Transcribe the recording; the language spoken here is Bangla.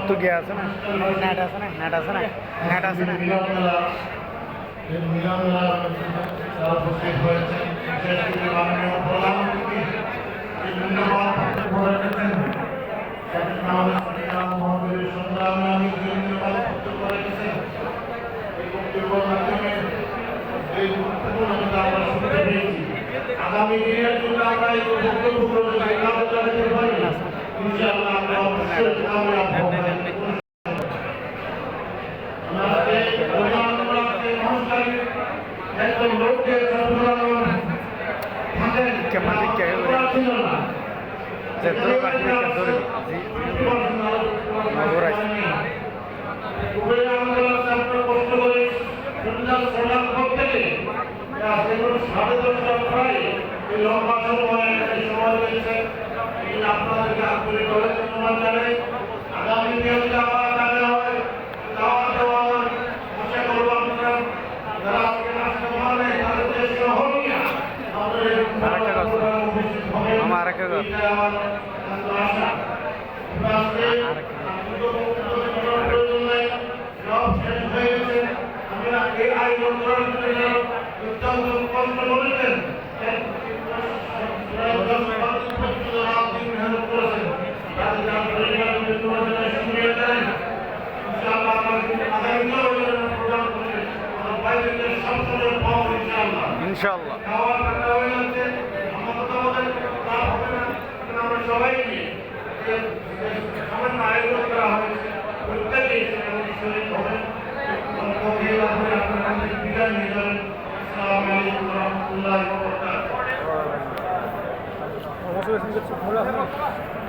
তো গিয়ে আছে না, নেট আছে না, নেট আছে না, নেট আছে না। আগামী দিনের জন্য আমরা এই বক্তব্যগুলো যদি কাজে লাগাতে পারি, ইনশাআল্লাহ আমরা অবশ্যই কাময়াব হব। আমাদের প্রধানমন্ত্রী মহাশয় একজন লোককে সফলভাবে থাকেন কেমন কে ছিল না যে ধরে রাখবে কে ধরে নগরাই উপরে আমরা সামনে কষ্ট করে সুন্দর সমাজ করতে সেগুলো 10:30 প্রায় এই লম্বা সময় সময় রয়েছে। এই আপনাদেরকে আন্তরিক ধন্যবাদ জানাই। আগামী দিনে আবার দেখা হয়, দাওয়াত দেওয়া হয়, আশা করব আপনারা যারা আজকে আসতে পারেন তাদের যে সহনিয়া আপনাদের উপস্থিত হবেন। আমার একটা কথা এটা আমার আশা। আজকে প্রয়োজন নাই, সব শেষ হয়ে গেছে। আমরা এই আয়োজন করার জন্য অত্যন্ত কষ্ট করেছেন, ইনশাআল্লাহ আমরা সবাই নিয়ে সামান্য আয়োজন করা হয়েছে। প্রত্যেকেই শরীর হবে আপনার বিদায় নিয়ে যাবেন। আসসালামু আলাইকুম ওয়া রাহমাতুল্লাহি ওয়া বারাকাতুহু।